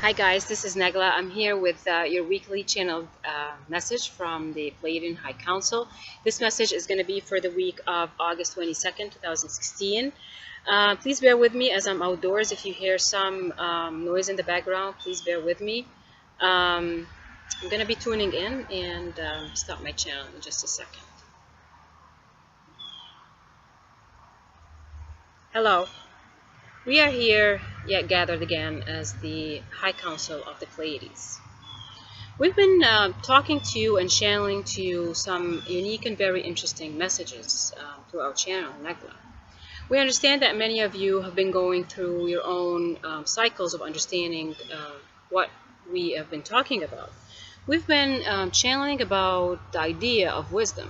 Hi guys, this is Negla. I'm here with your weekly channel message from the Pleiadian High Council. This message is going to be for the week of August 22nd, 2016. Please bear with me as I'm outdoors. If you hear some noise in the background, please bear with me. I'm going to be tuning in and start my channel in just a second. Hello. We are here yet gathered again as the High Council of the Pleiades. We've been talking to you and channeling to you some unique and very interesting messages through our channel, Negla. We understand that many of you have been going through your own cycles of understanding what we have been talking about. We've been channeling about the idea of wisdom,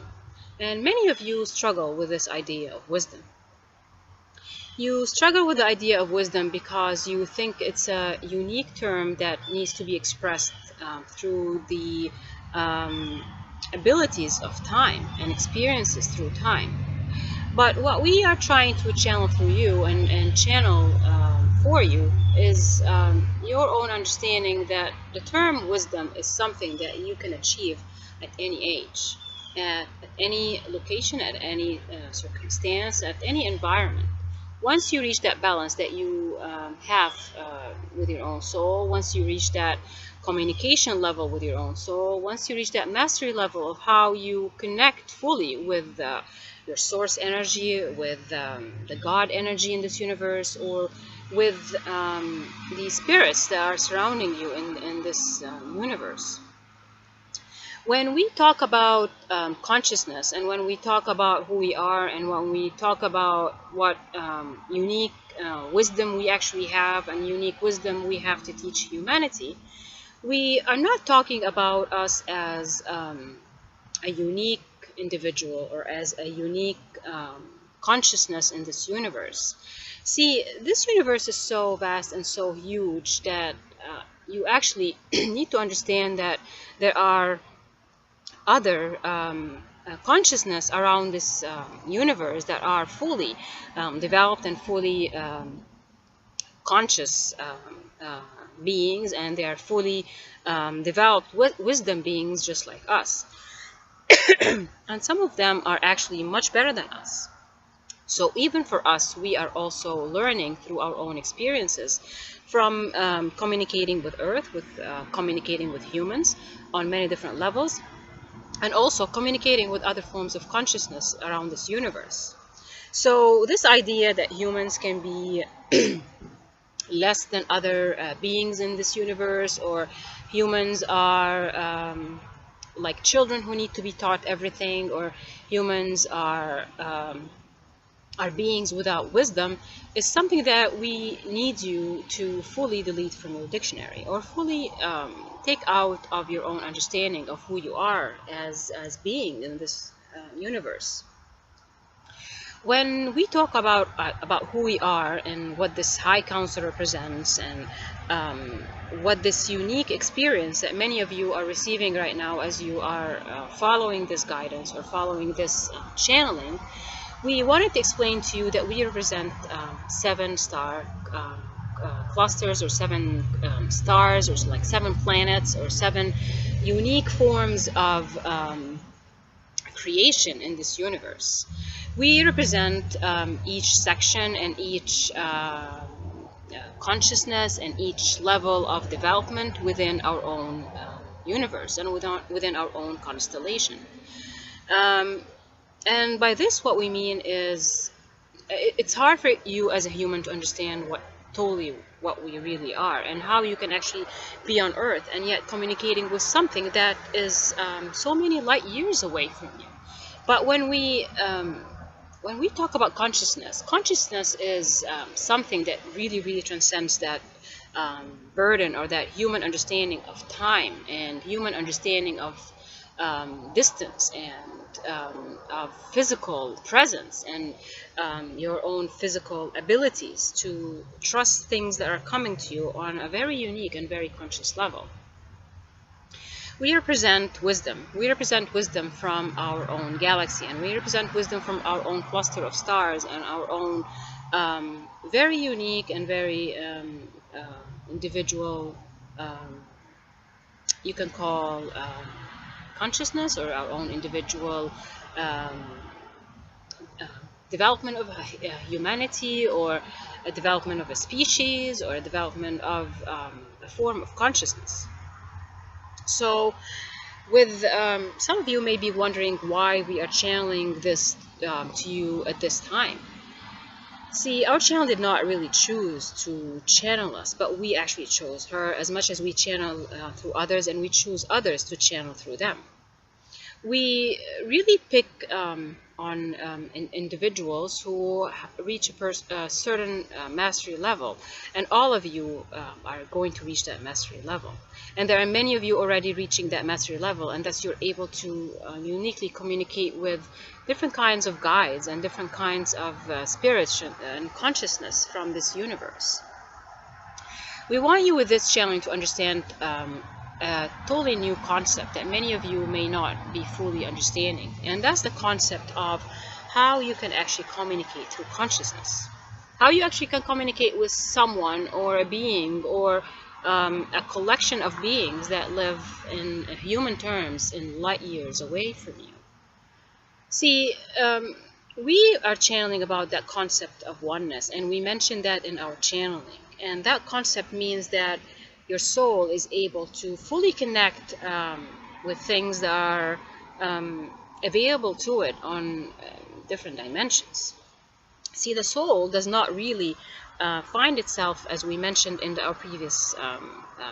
and many of you struggle with this idea of wisdom. You struggle with the idea of wisdom because you think it's a unique term that needs to be expressed through the abilities of time and experiences through time. But what we are trying to channel through you and channel for you is your own understanding that the term wisdom is something that you can achieve at any age, at any location, at any circumstance, at any environment. Once you reach that balance that you have with your own soul, once you reach that communication level with your own soul, once you reach that mastery level of how you connect fully with your source energy, with the God energy in this universe, or with the spirits that are surrounding you in this universe. When we talk about consciousness, and when we talk about who we are, and when we talk about what unique wisdom we actually have and unique wisdom we have to teach humanity, we are not talking about us as a unique individual or as a unique consciousness in this universe. See, this universe is so vast and so huge that you actually need to understand that there are other consciousness around this universe that are fully developed and fully conscious beings, and they are fully developed wisdom beings just like us. And some of them are actually much better than us. So even for us, we are also learning through our own experiences from communicating with Earth, with communicating with humans on many different levels, and also communicating with other forms of consciousness around this universe. So this idea that humans can be less than other beings in this universe, or humans are like children who need to be taught everything, or humans are beings without wisdom, is something that we need you to fully delete from your dictionary, or fully take out of your own understanding of who you are as being in this universe. When we talk about who we are and what this High Council represents, and what this unique experience that many of you are receiving right now as you are following this guidance or following this channeling, we wanted to explain to you that we represent 7-star clusters, or 7 stars, or like 7 planets, or 7 unique forms of creation in this universe. We represent each section and each consciousness and each level of development within our own universe and within our own constellation. And by this, what we mean is, it's hard for you as a human to understand what we really are, and how you can actually be on Earth and yet communicating with something that is so many light years away from you. But when we talk about consciousness is something that really transcends that burden, or that human understanding of time, and human understanding of distance, and of physical presence, and your own physical abilities to trust things that are coming to you on a very unique and very conscious level. We represent wisdom. We represent wisdom from our own galaxy, and we represent wisdom from our own cluster of stars, and our own very unique and very individual you can call consciousness, or our own individual um, uh, development of humanity, or a development of a species, or a development of a form of consciousness. So with some of you may be wondering why we are channeling this to you at this time. See, our channel did not really choose to channel us, but we actually chose her, as much as we channel through others, and we choose others to channel through them. We really pick on individuals who reach a certain mastery level, and all of you are going to reach that mastery level. And there are many of you already reaching that mastery level, and thus you're able to uniquely communicate with different kinds of guides and different kinds of spirits and consciousness from this universe. We want you with this channeling to understand a totally new concept that many of you may not be fully understanding, and that's the concept of how you can actually communicate through consciousness. How you actually can communicate with someone, or a being, or a collection of beings that live in human terms in light years away from you. See, we are channeling about that concept of oneness, and we mentioned that in our channeling, and that concept means that your soul is able to fully connect with things that are available to it on different dimensions. See, the soul does not really find itself, as we mentioned in our previous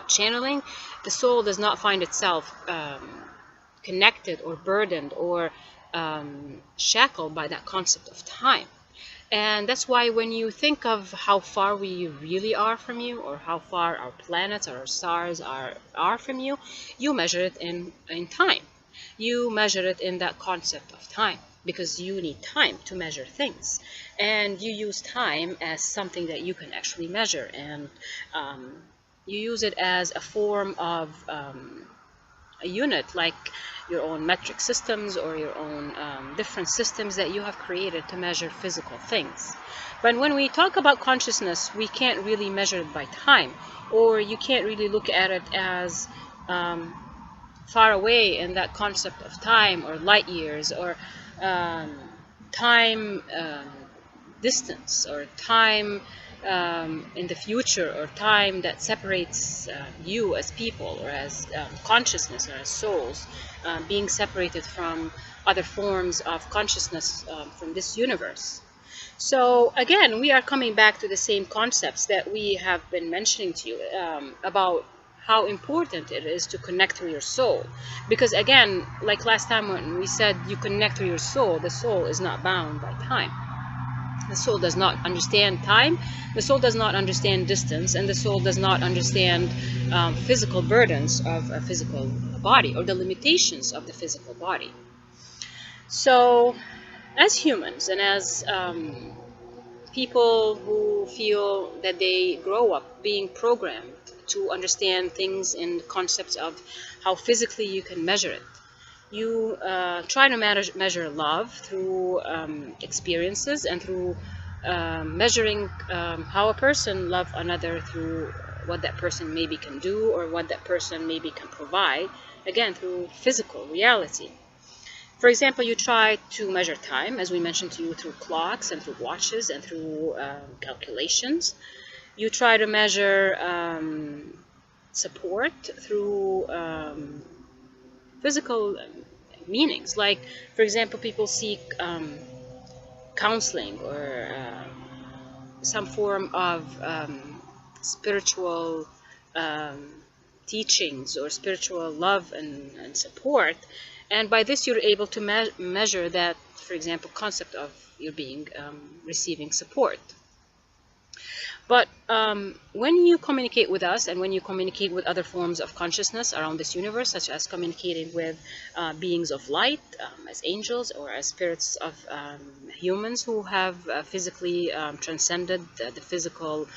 channeling, the soul does not find itself connected or burdened or shackled by that concept of time. And that's why when you think of how far we really are from you, or how far our planets or our stars are from you, you measure it in time. You measure it in that concept of time, because you need time to measure things. And you use time as something that you can actually measure, and you use it as a form of a unit, like your own metric systems, or your own different systems that you have created to measure physical things. But when we talk about consciousness, we can't really measure it by time, or you can't really look at it as far away in that concept of time, or light years, or time distance, or time in the future, or time that separates you as people, or as consciousness, or as souls, being separated from other forms of consciousness from this universe. So again, we are coming back to the same concepts that we have been mentioning to you about how important it is to connect through your soul. Because again, like last time when we said you connect through your soul, the soul is not bound by time. The soul does not understand time, the soul does not understand distance, and the soul does not understand physical burdens of a physical body, or the limitations of the physical body. So as humans, and as people who feel that they grow up being programmed to understand things in concepts of how physically you can measure it, you try to measure love through experiences, and through measuring how a person loves another through what that person maybe can do, or what that person maybe can provide, again through physical reality. For example, you try to measure time, as we mentioned to you, through clocks and through watches and through calculations. You try to measure support through physical meanings. Like, for example, people seek counseling, or some form of spiritual teachings, or spiritual love and support. And by this, you're able to measure that, for example, concept of your being receiving support. But when you communicate with us, and when you communicate with other forms of consciousness around this universe, such as communicating with beings of light, as angels, or as spirits of humans who have physically transcended the physical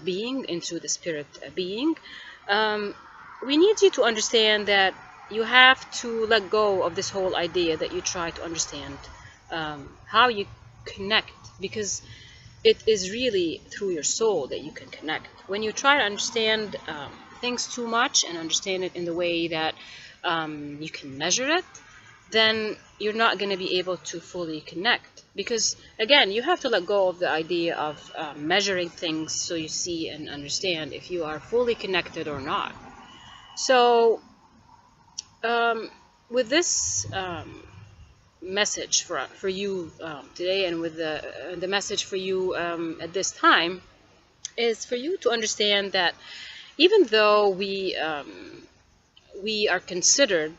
being into the spirit being, we need you to understand that you have to let go of this whole idea that you try to understand how you connect, because it is really through your soul that you can connect. When you try to understand things too much and understand it in the way that you can measure it, then you're not going to be able to fully connect. Because again, you have to let go of the idea of measuring things so you see and understand if you are fully connected or not. So with this message for you today, and with the message for you at this time, is for you to understand that even though we are considered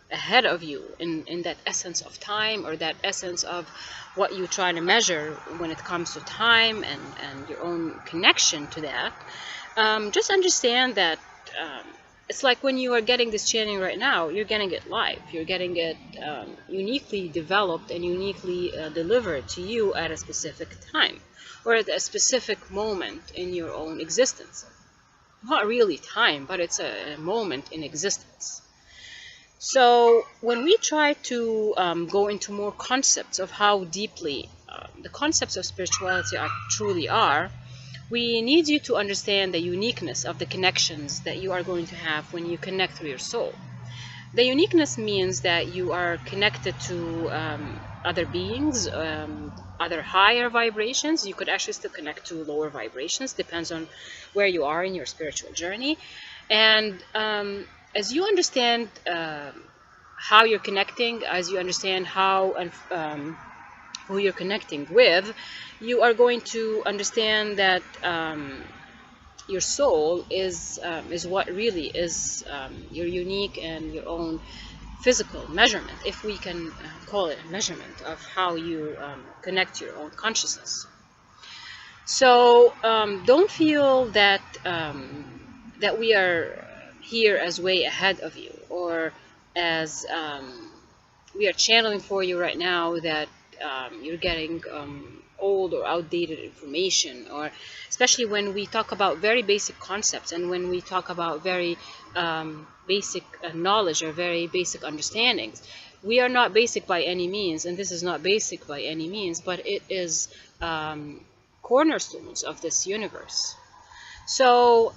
ahead of you in that essence of time, or that essence of what you try to measure when it comes to time and your own connection to that, just understand that it's like when you are getting this channeling right now, you're getting it live. You're getting it uniquely developed and uniquely delivered to you at a specific time, or at a specific moment in your own existence. Not really time, but it's a moment in existence. So when we try to go into more concepts of how deeply the concepts of spirituality truly are, we need you to understand the uniqueness of the connections that you are going to have when you connect through your soul. The uniqueness means that you are connected to other beings, other higher vibrations. You could actually still connect to lower vibrations, depends on where you are in your spiritual journey. And as you understand how you're connecting, as you understand how and who you're connecting with, you are going to understand that your soul is what really is your unique and your own physical measurement, if we can call it a measurement of how you connect to your own consciousness. So don't feel that that we are here as way ahead of you, or as we are channeling for you right now, that you're getting old or outdated information, or especially when we talk about very basic concepts, and when we talk about very basic knowledge or very basic understandings. We are not basic by any means, and this is not basic by any means, but it is cornerstones of this universe. So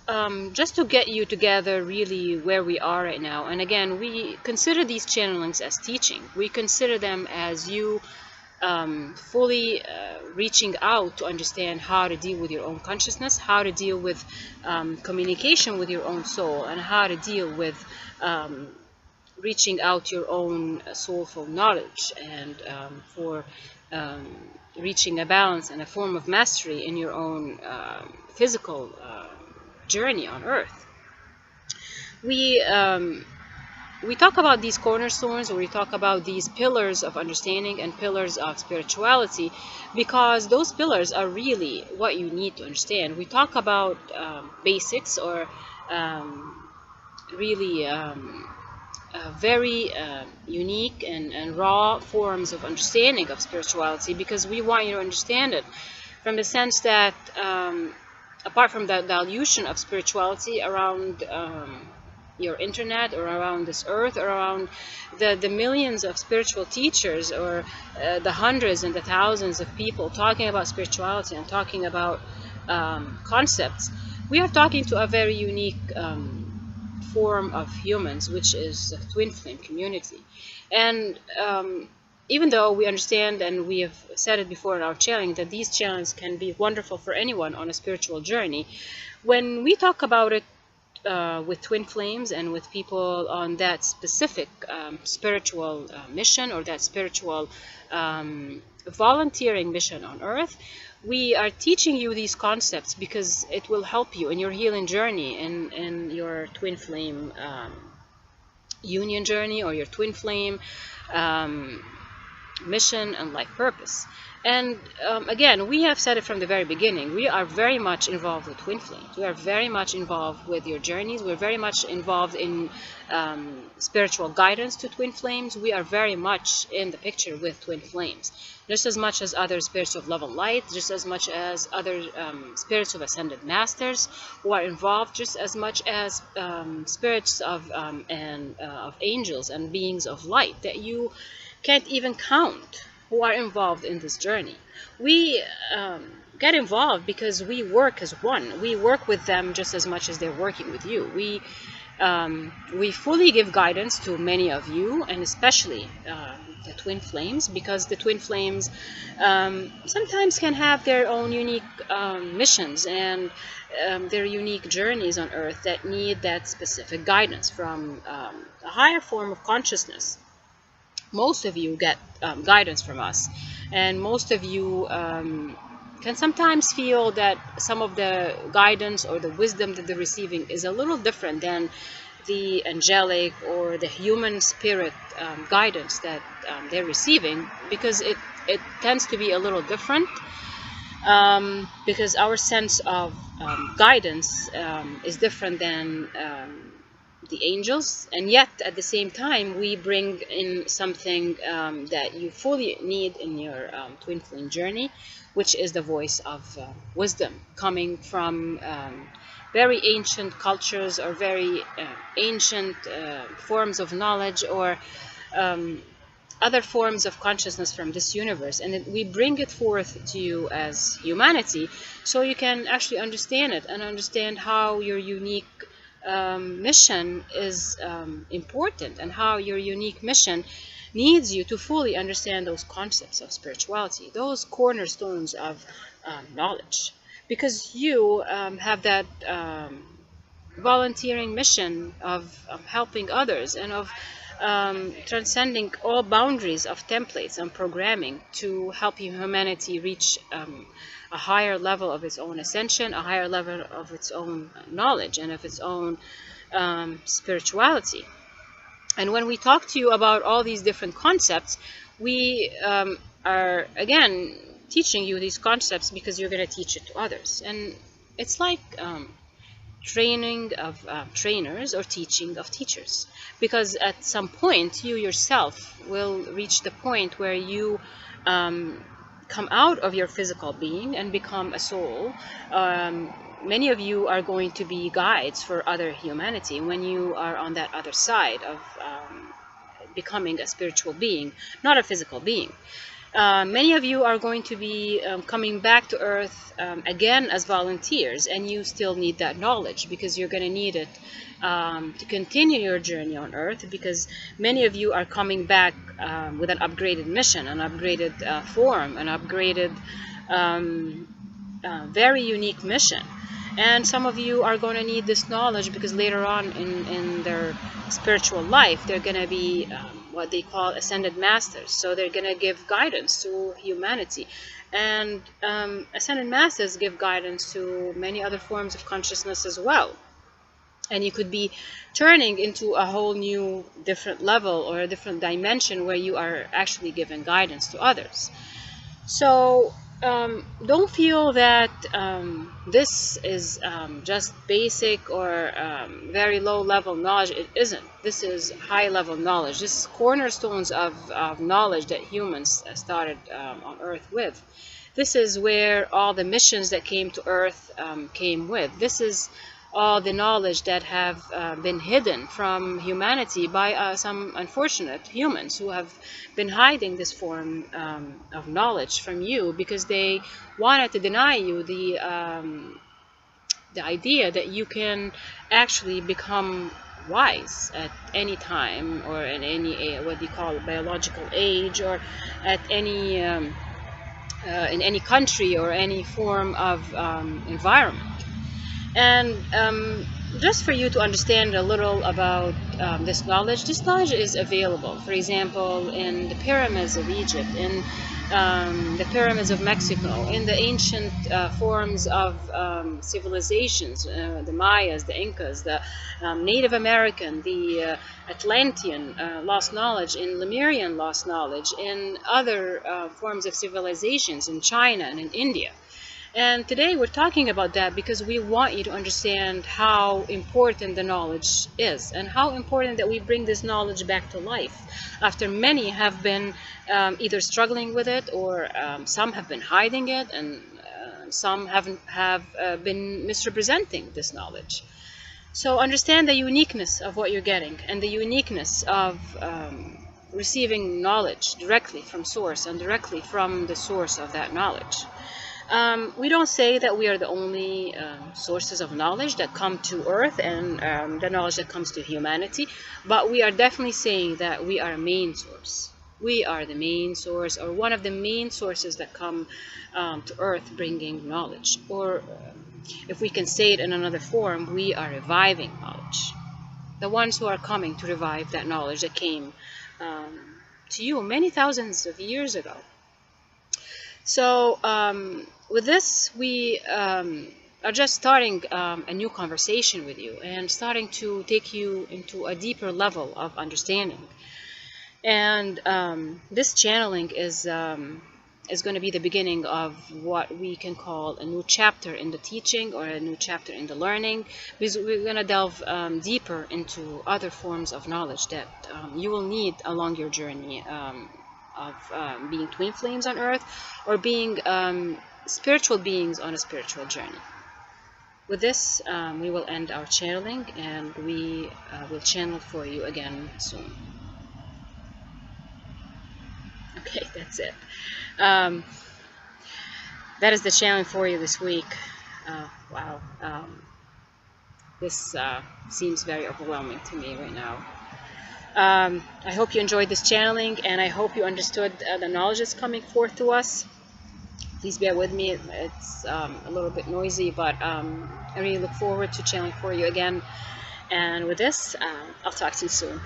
just to get you together really where we are right now, and again, we consider these channelings as teaching. We consider them as you fully reaching out to understand how to deal with your own consciousness, how to deal with communication with your own soul, and how to deal with reaching out your own soulful knowledge, and for reaching a balance and a form of mastery in your own physical journey on earth. We talk about these cornerstones, or we talk about these pillars of understanding and pillars of spirituality, because those pillars are really what you need to understand. We talk about basics, or really very unique and raw forms of understanding of spirituality, because we want you to understand it from the sense that apart from the dilution of spirituality around your internet, or around this earth, or around the millions of spiritual teachers, or the hundreds and the thousands of people talking about spirituality and talking about concepts, we are talking to a very unique form of humans, which is the twin flame community. And even though we understand, and we have said it before in our channeling, that these channels can be wonderful for anyone on a spiritual journey, when we talk about it with twin flames and with people on that specific spiritual mission, or that spiritual volunteering mission on earth, we are teaching you these concepts because it will help you in your healing journey, in your twin flame union journey, or your twin flame mission and life purpose. And again, we have said it from the very beginning, we are very much involved with twin flames. We are very much involved with your journeys. We're very much involved in spiritual guidance to twin flames. We are very much in the picture with twin flames, just as much as other spirits of love and light, just as much as other spirits of ascended masters who are involved, just as much as spirits of of angels and beings of light that you can't even count. who are involved in this journey. We get involved because we work as one. We work with them just as much as they're working with you. We fully give guidance to many of you, and especially the twin flames, because the twin flames sometimes can have their own unique missions and their unique journeys on Earth that need that specific guidance from a higher form of consciousness. Most of you get guidance from us, and most of you can sometimes feel that some of the guidance or the wisdom that they're receiving is a little different than the angelic or the human spirit guidance that they're receiving, because it tends to be a little different, because our sense of guidance is different than the angels, and yet at the same time we bring in something that you fully need in your twin flame journey, which is the voice of wisdom coming from very ancient cultures or very ancient forms of knowledge, or other forms of consciousness from this universe, and we bring it forth to you as humanity so you can actually understand it and understand how your unique mission is important, and how your unique mission needs you to fully understand those concepts of spirituality, those cornerstones of knowledge, because you have that volunteering mission of helping others and of transcending all boundaries of templates and programming to help humanity reach a higher level of its own ascension, a higher level of its own knowledge and of its own spirituality. And when we talk to you about all these different concepts, we are again teaching you these concepts because you're going to teach it to others. And it's like training of trainers or teaching of teachers, because at some point you yourself will reach the point where you come out of your physical being and become a soul. Many of you are going to be guides for other humanity when you are on that other side of becoming a spiritual being, not a physical being. Many of you are going to be coming back to Earth again as volunteers, and you still need that knowledge because you're going to need it to continue your journey on Earth, because many of you are coming back with an upgraded mission, an upgraded form, an upgraded very unique mission. And some of you are going to need this knowledge because later on in their spiritual life, they're going to be what they call ascended masters. So they're going to give guidance to humanity. And ascended masters give guidance to many other forms of consciousness as well. And you could be turning into a whole new different level or a different dimension where you are actually giving guidance to others. So don't feel that this is just basic or very low level knowledge. It isn't. This is high level knowledge. This is cornerstones of knowledge that humans started on Earth with. This is where all the missions that came to Earth came with. This is all the knowledge that have been hidden from humanity by some unfortunate humans who have been hiding this form of knowledge from you because they wanted to deny you the idea that you can actually become wise at any time or in any what you call biological age, or at any in any country or any form of environment. And just for you to understand a little about this knowledge is available, for example, in the pyramids of Egypt, in the pyramids of Mexico, in the ancient forms of civilizations, the Mayas, the Incas, the Native American, the Atlantean lost knowledge, in Lemurian lost knowledge, in other forms of civilizations in China and in India. And today we're talking about that because we want you to understand how important the knowledge is, and how important that we bring this knowledge back to life after many have been either struggling with it, or some have been hiding it, and some have been misrepresenting this knowledge. So understand the uniqueness of what you're getting, and the uniqueness of receiving knowledge directly from source and directly from the source of that knowledge. We don't say that we are the only sources of knowledge that come to Earth and the knowledge that comes to humanity, but we are definitely saying that we are a main source. We are the main source, or one of the main sources that come to Earth bringing knowledge. Or if we can say it in another form, we are reviving knowledge. The ones who are coming to revive that knowledge that came to you many thousands of years ago. So with this, we are just starting a new conversation with you and starting to take you into a deeper level of understanding. And this channeling is going to be the beginning of what we can call a new chapter in the teaching, or a new chapter in the learning, because we're going to delve deeper into other forms of knowledge that you will need along your journey of being twin flames on Earth, or being spiritual beings on a spiritual journey. With this, we will end our channeling, and we will channel for you again soon. Okay, that's it. That is the channeling for you this week. Wow. This seems very overwhelming to me right now. I hope you enjoyed this channeling, and I hope you understood the knowledge that's coming forth to us. Please bear with me. It's a little bit noisy, but I really look forward to channeling for you again. And with this, I'll talk to you soon.